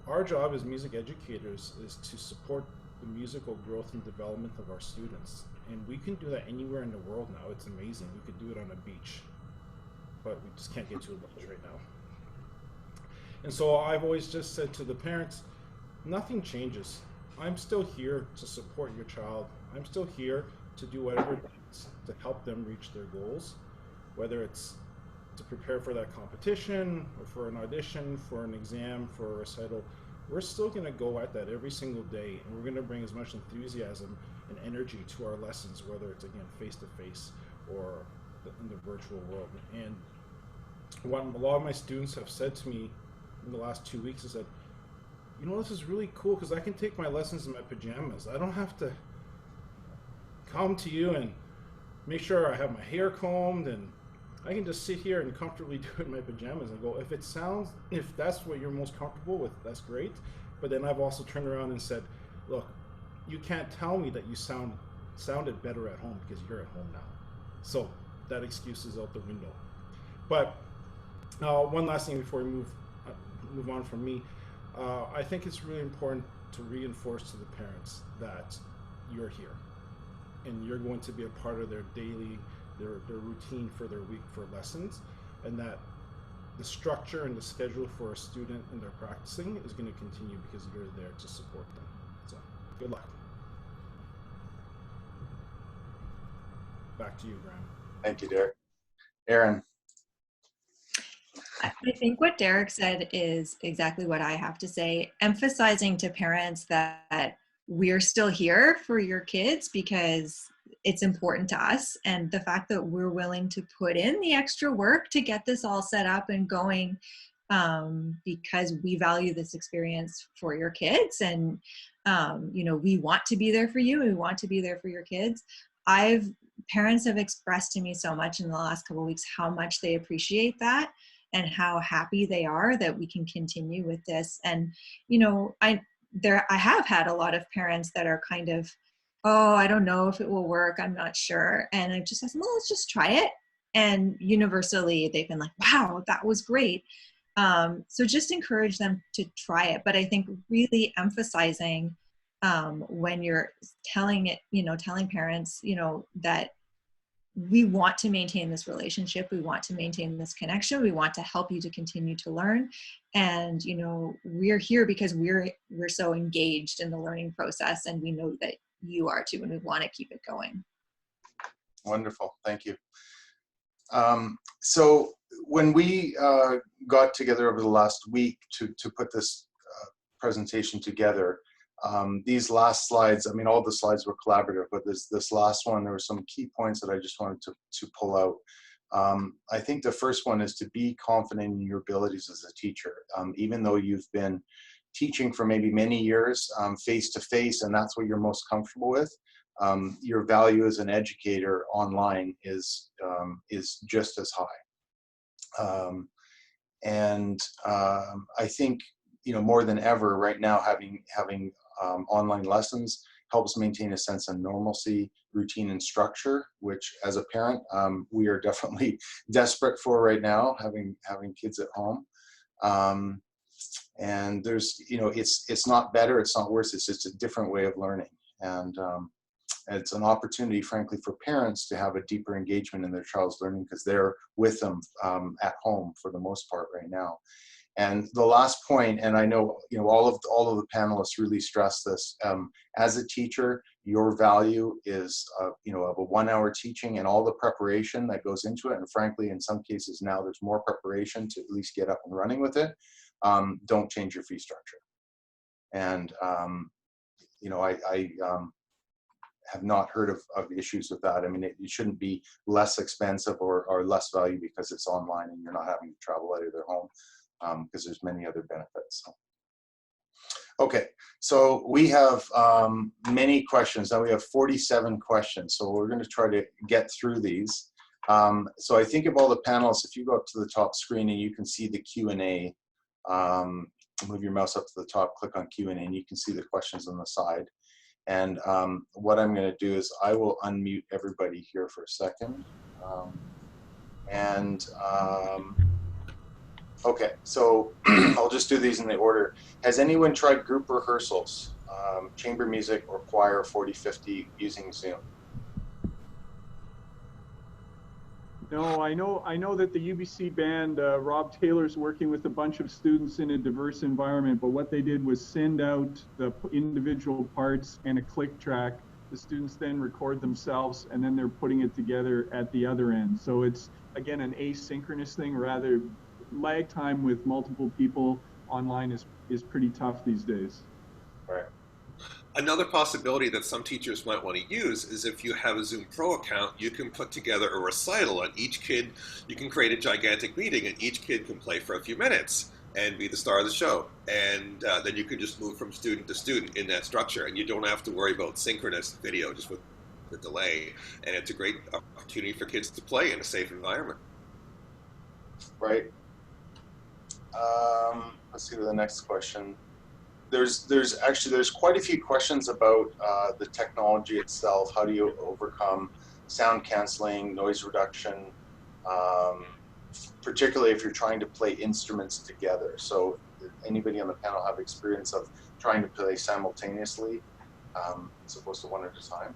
Our job as music educators is to support the musical growth and development of our students, and we can do that anywhere in the world now. It's amazing. We could do it on a beach, but we just can't get to a beach right now. And so I've always just said to the parents, nothing changes. I'm still here to support your child. I'm still here to do whatever it takes to help them reach their goals, whether it's to prepare for that competition or for an audition, for an exam, for a recital. We're still going to go at that every single day, and we're going to bring as much enthusiasm and energy to our lessons, whether it's, again, face-to-face or in the virtual world. And what a lot of my students have said to me in the last 2 weeks is that, you know, this is really cool because I can take my lessons in my pajamas. I don't have to come to you and make sure I have my hair combed, and I can just sit here and comfortably do it in my pajamas and go, if that's what you're most comfortable with, that's great. But then I've also turned around and said, look, you can't tell me that you sounded better at home because you're at home now. So that excuse is out the window. But one last thing before we move on from me, I think it's really important to reinforce to the parents that you're here and you're going to be a part of their daily, their routine for their week for lessons, and that the structure and the schedule for a student and their practicing is going to continue because you're there to support them. So good luck. Back to you, Graham. Thank you, Derek. Erin? I think what Derek said is exactly what I have to say, emphasizing to parents that we're still here for your kids because it's important to us, and the fact that we're willing to put in the extra work to get this all set up and going because we value this experience for your kids, and you know, we want to be there for you, we want to be there for your kids. Parents have expressed to me so much in the last couple of weeks how much they appreciate that and how happy they are that we can continue with this. And you know, I have had a lot of parents that are kind of, oh, I don't know if it will work, I'm not sure. And I just said, well, let's just try it. And universally, they've been like, wow, that was great. So just encourage them to try it. But I think really emphasizing when you're telling parents, you know, that we want to maintain this relationship, we want to maintain this connection, we want to help you to continue to learn, and you know, we're here because we're so engaged in the learning process, and we know that you are too, and we want to keep it going. Wonderful, thank you. So when we got together over the last week to put this presentation together, these last slides, I mean, all the slides were collaborative, but this last one, there were some key points that I just wanted to pull out. I think the first one is to be confident in your abilities as a teacher. Even though you've been teaching for maybe many years face-to-face, and that's what you're most comfortable with, your value as an educator online is just as high. I think, you know, more than ever right now, having online lessons helps maintain a sense of normalcy, routine, and structure, which as a parent, we are definitely desperate for right now, having kids at home. And there's, you know, it's not better, it's not worse, it's just a different way of learning. And it's an opportunity, frankly, for parents to have a deeper engagement in their child's learning because they're with them at home for the most part right now. And the last point, and I know all of the panelists really stress this. As a teacher, your value is of a 1 hour teaching and all the preparation that goes into it. And frankly, in some cases now there's more preparation to at least get up and running with it. Don't change your fee structure. And I have not heard of issues with that. I mean, it shouldn't be less expensive or less value because it's online and you're not having to travel out of their home, because there's many other benefits. So. Okay, so we have many questions. Now we have 47 questions, so we're going to try to get through these. So I think of all the panelists, if you go up to the top screen and you can see the Q&A, move your mouse up to the top, click on Q&A, and you can see the questions on the side. And what I'm going to do is I will unmute everybody here for a second. Okay, so I'll just do these in the order. Has anyone tried group rehearsals, chamber music or choir 40/50 using Zoom? No, I know that the UBC band, Rob Taylor's working with a bunch of students in a diverse environment, but what they did was send out the individual parts and a click track. The students then record themselves and then they're putting it together at the other end. So it's, again, an asynchronous thing. Rather, lag time with multiple people online is pretty tough these days. Right. Another possibility that some teachers might want to use is if you have a Zoom Pro account, you can put together a recital, and each kid, you can create a gigantic meeting, and each kid can play for a few minutes and be the star of the show. And then you can just move from student to student in that structure, and you don't have to worry about synchronous video just with the delay. And it's a great opportunity for kids to play in a safe environment. Right. Let's see the next question. There's quite a few questions about the technology itself. How do you overcome sound canceling, noise reduction, particularly if you're trying to play instruments together? So anybody on the panel have experience of trying to play simultaneously as opposed to one at a time?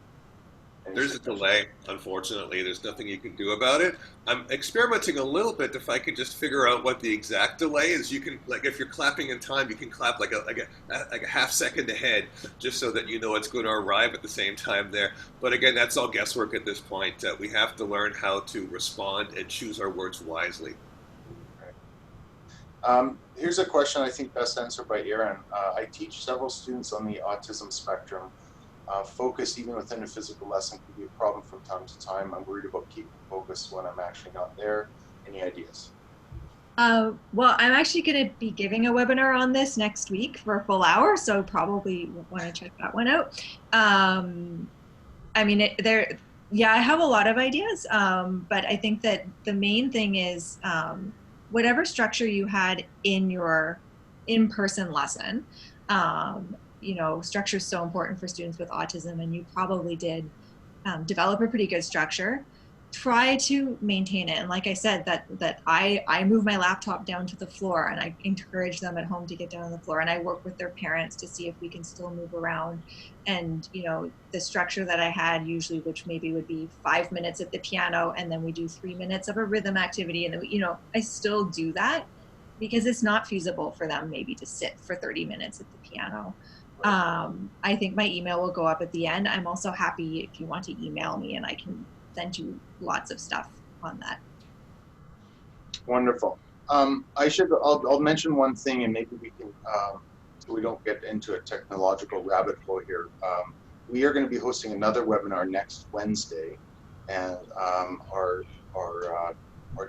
There's a delay, unfortunately. There's nothing you can do about it. I'm experimenting a little bit if I could just figure out what the exact delay is. You can, like, if you're clapping in time, you can clap like a half second ahead, just so that you know it's going to arrive at the same time there. But again, that's all guesswork at this point. We have to learn how to respond and choose our words wisely. Here's a question I think best answered by Erin. I teach several students on the autism spectrum. Focus, even within a physical lesson, can be a problem from time to time. I'm worried about keeping focus when I'm actually not there. Any ideas? Well, I'm actually going to be giving a webinar on this next week for a full hour, so probably want to check that one out. I mean, I have a lot of ideas, but I think that the main thing is whatever structure you had in your in-person lesson, structure is so important for students with autism, and you probably did develop a pretty good structure. Try to maintain it. And like I said, that I move my laptop down to the floor, and I encourage them at home to get down on the floor, and I work with their parents to see if we can still move around. And the structure that I had usually, which maybe would be 5 minutes at the piano, and then we do 3 minutes of a rhythm activity, and then I still do that because it's not feasible for them maybe to sit for 30 minutes at the piano. I think my email will go up at the end. I'm also happy if you want to email me, and I can send you lots of stuff on that. Wonderful. I'll mention one thing, and maybe we can, so we don't get into a technological rabbit hole here. We are going to be hosting another webinar next Wednesday, and our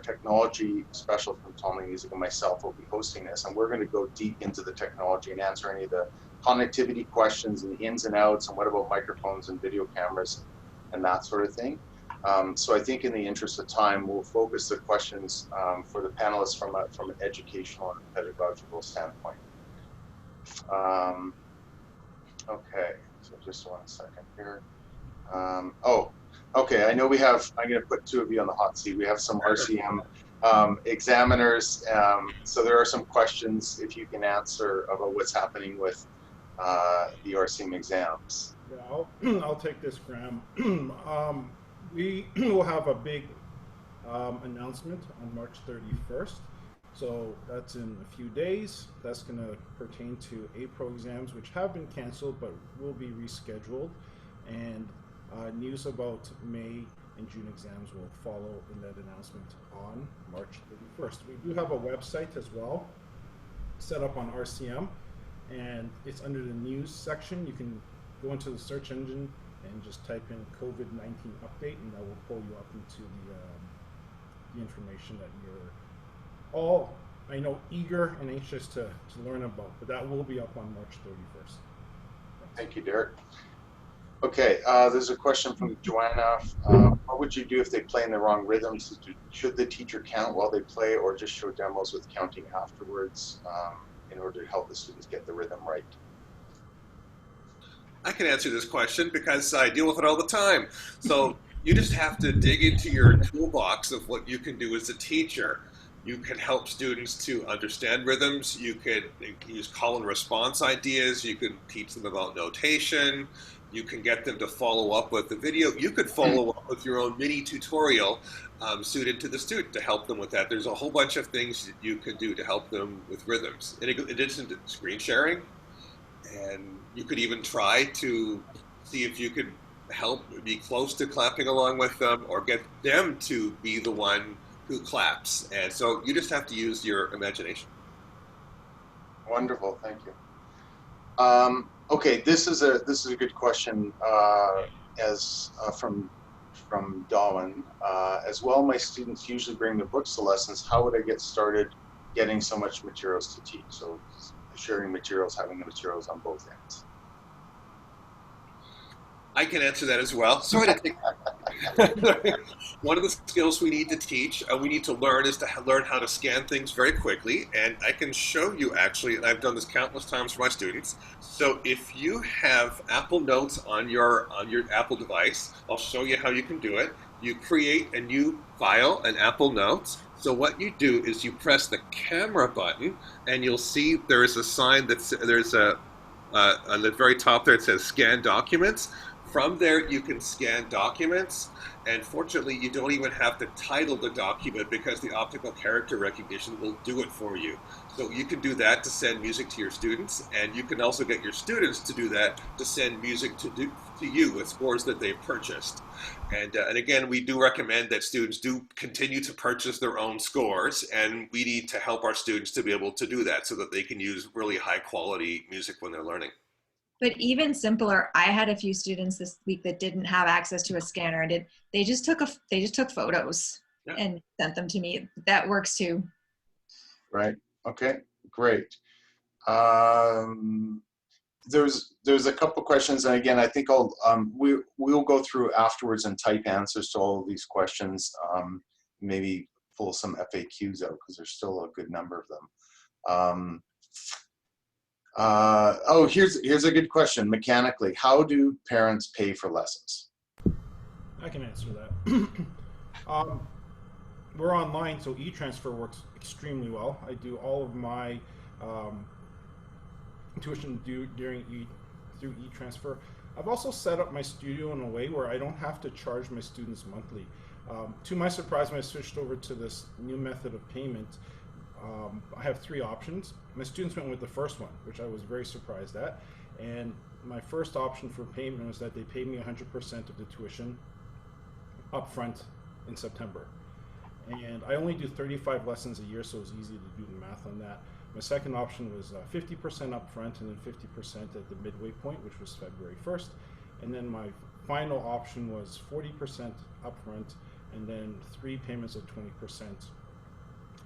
technology specialist from Tomlin Music and myself will be hosting this, and we're going to go deep into the technology and answer any of the connectivity questions and the ins and outs, and what about microphones and video cameras and that sort of thing. So I think in the interest of time, we'll focus the questions for the panelists from an educational and pedagogical standpoint. Okay, so just 1 second here. Okay, I know I'm going to put two of you on the hot seat. We have some RCM examiners, so there are some questions, if you can answer, about what's happening with the RCM exams. Yeah, I'll take this, Graham. We will have a big announcement on March 31st. So that's in a few days. That's going to pertain to April exams, which have been canceled but will be rescheduled. And news about May and June exams will follow in that announcement on March 31st. We do have a website as well set up on RCM, and it's under the news section. You can go into the search engine and just type in COVID-19 update, and that will pull you up into the information that you're all, I know, eager and anxious to learn about. But that will be up on March 31st. Thank you, Derek. Okay, there's a question from Joanna. What would you do if they play in the wrong rhythms? Should the teacher count while they play, or just show demos with counting afterwards in order to help the students get the rhythm right? I can answer this question because I deal with it all the time. So you just have to dig into your toolbox of what you can do as a teacher. You can help students to understand rhythms. You could use call and response ideas. You can teach them about notation. You can get them to follow up with the video. You could follow up with your own mini tutorial suited to the student to help them with that. There's a whole bunch of things that you could do to help them with rhythms. In addition to screen sharing, and you could even try to see if you could help be close to clapping along with them or get them to be the one who claps. And so you just have to use your imagination. Wonderful, thank you. Okay, this is a good question from Darwin. As well, my students usually bring their books to lessons. How would I get started getting so much materials to teach? So sharing materials, having the materials on both ends. I can answer that as well. Sorry to take one of the skills we need to teach, we need to learn, is to learn how to scan things very quickly. And I can show you, actually, and I've done this countless times for my students. So if you have Apple Notes on your Apple device, I'll show you how you can do it. You create a new file, an Apple Notes. So what you do is you press the camera button, and you'll see there is a sign that's on the very top there, it says Scan Documents. From there, you can scan documents, and fortunately, you don't even have to title the document because the optical character recognition will do it for you. So you can do that to send music to your students, and you can also get your students to do that to send music to you with scores that they've purchased. And again, we do recommend that students do continue to purchase their own scores, and we need to help our students to be able to do that so that they can use really high quality music when they're learning. But even simpler, I had a few students this week that didn't have access to a scanner. They just took photos and sent them to me. That works too. Right. Okay. Great. There's a couple questions, and again, I think we'll go through afterwards and type answers to all of these questions. Maybe pull some FAQs out because there's still a good number of them. Here's a good question. Mechanically, how do parents pay for lessons? I can answer that. We're online, so e-transfer works extremely well. I do all of my tuition through e-transfer. I've also set up my studio in a way where I don't have to charge my students monthly. To my surprise, when I switched over to this new method of payment, I have three options. My students went with the first one, which I was very surprised at. And my first option for payment was that they paid me 100% of the tuition upfront in September. And I only do 35 lessons a year, so it was easy to do the math on that. My second option was 50% upfront and then 50% at the midway point, which was February 1st. And then my final option was 40% upfront and then 3 payments of 20%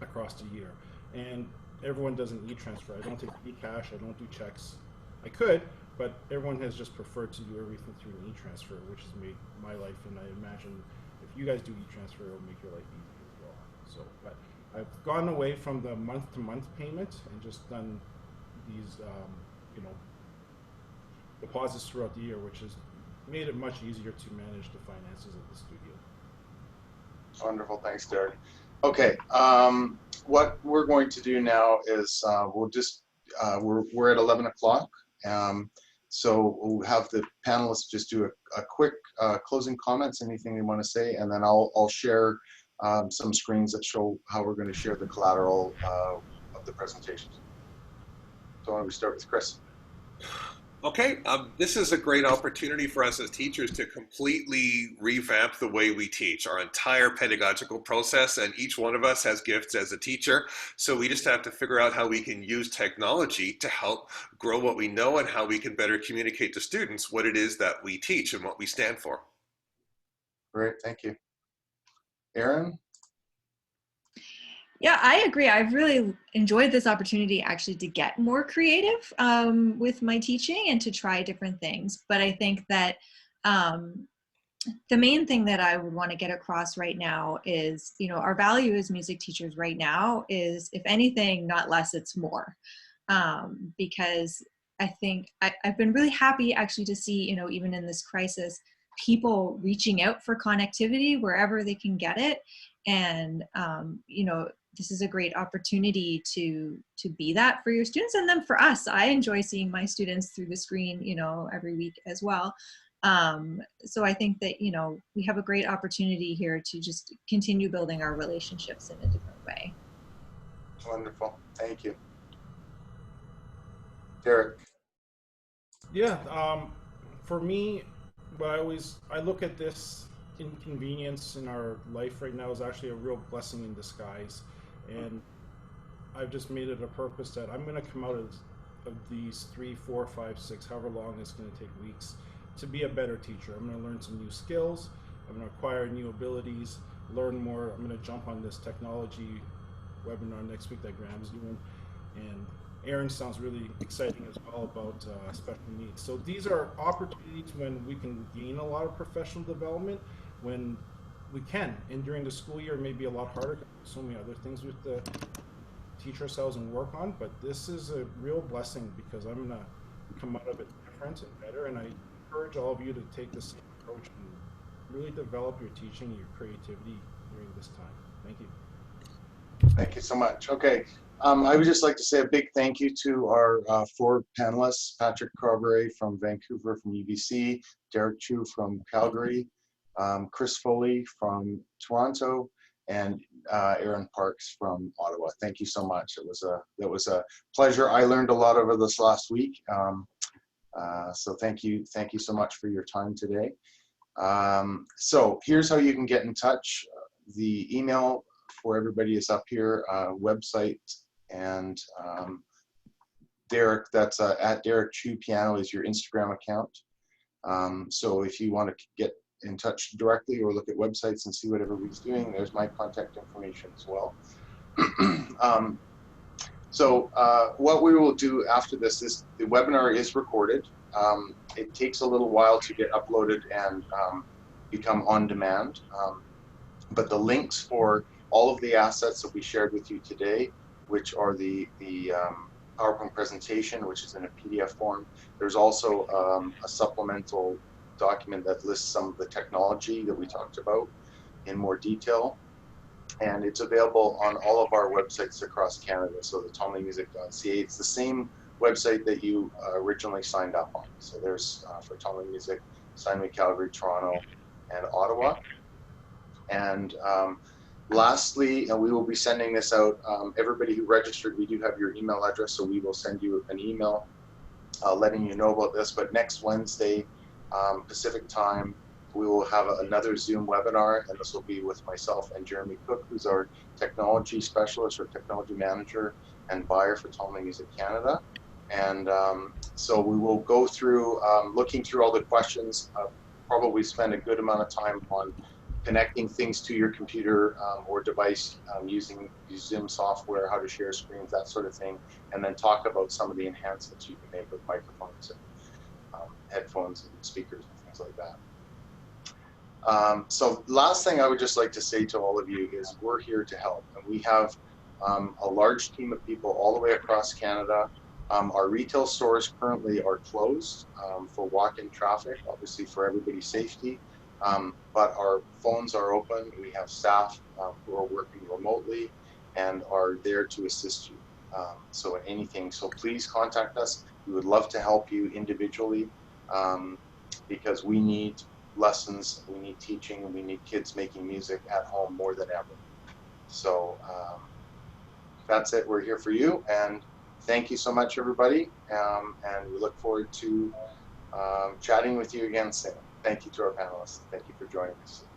across the year. And everyone does an e-transfer. I don't take e-cash, I don't do checks. I could, but everyone has just preferred to do everything through an e-transfer, which has made my life, and I imagine if you guys do e-transfer, it'll make your life easier as well. So, but I've gone away from the month-to-month payment and just done these, deposits throughout the year, which has made it much easier to manage the finances of the studio. Wonderful, thanks, Derek. Okay, what we're going to do now is we're at 11 o'clock. So we'll have the panelists just do a quick closing comments, anything they want to say, and then I'll share some screens that show how we're going to share the collateral of the presentations. So why don't we start with Chris? Okay, this is a great opportunity for us as teachers to completely revamp the way we teach, our entire pedagogical process, and each one of us has gifts as a teacher, so we just have to figure out how we can use technology to help grow what we know and how we can better communicate to students what it is that we teach and what we stand for. Great, thank you. Erin? Yeah, I agree. I've really enjoyed this opportunity actually to get more creative with my teaching and to try different things. But I think that the main thing that I would want to get across right now is, you know, our value as music teachers right now is, if anything, not less, it's more. Because I think I've been really happy actually to see, you know, even in this crisis, people reaching out for connectivity wherever they can get it. And, you know, this is a great opportunity to be that for your students. And then for us, I enjoy seeing my students through the screen, you know, every week as well. So I think that, you know, we have a great opportunity here to just continue building our relationships in a different way. Wonderful, thank you. Derek? Yeah, for me, but I look at this inconvenience in our life right now is actually a real blessing in disguise. And I've just made it a purpose that I'm going to come out of these 3, 4, 5, 6, however long it's going to take weeks, to be a better teacher. I'm going to learn some new skills. I'm going to acquire new abilities, learn more. I'm going to jump on this technology webinar next week that Graham's doing. And Erin sounds really exciting as well about special needs. So these are opportunities when we can gain a lot of professional development, when we can. And during the school year, it may be a lot harder because there's so many other things we have to teach ourselves and work on. But this is a real blessing because I'm going to come out of it different and better. And I encourage all of you to take the same approach and really develop your teaching and your creativity during this time. Thank you. Thank you so much. Okay, I would just like to say a big thank you to our 4 panelists: Patrick Carrabré from Vancouver from UBC, Derek Chui from Calgary, Chris Foley from Toronto, and Erin Parks from Ottawa. Thank you so much. It was a pleasure. I learned a lot over this last week. So thank you so much for your time today. So here's how you can get in touch. The email for everybody is up here, website, and Derek, that's at Derek Chui Piano is your Instagram account. So if you want to get in touch directly or look at websites and see what everybody's doing, there's my contact information as well. So what we will do after this is the webinar is recorded. It takes a little while to get uploaded and become on demand. But the links for all of the assets that we shared with you today, which are the PowerPoint presentation, which is in a PDF form. There's also a supplemental document that lists some of the technology that we talked about in more detail. And it's available on all of our websites across Canada. So the tomleymusic.ca, it's the same website that you originally signed up on. So there's for Tomley Music, Steinway, Calgary, Toronto, and Ottawa. And lastly, and we will be sending this out, everybody who registered, we do have your email address, so we will send you an email letting you know about this. But next Wednesday, Pacific time, we will have another Zoom webinar, and this will be with myself and Jeremy Cook, who's our technology specialist or technology manager and buyer for Tomley Music Canada. And so we will go through, looking through all the questions, probably spend a good amount of time on connecting things to your computer or device using Zoom software, how to share screens, that sort of thing, and then talk about some of the enhancements you can make with microphones and headphones and speakers and things like that. So last thing I would just like to say to all of you is we're here to help. And we have a large team of people all the way across Canada. Our retail stores currently are closed for walk-in traffic, obviously for everybody's safety. But our phones are open. We have staff who are working remotely and are there to assist you. So anything, so please contact us. We would love to help you individually because we need lessons, we need teaching, and we need kids making music at home more than ever. So that's it. We're here for you, and thank you so much, everybody. And we look forward to chatting with you again soon. Thank you to our panelists. Thank you for joining us.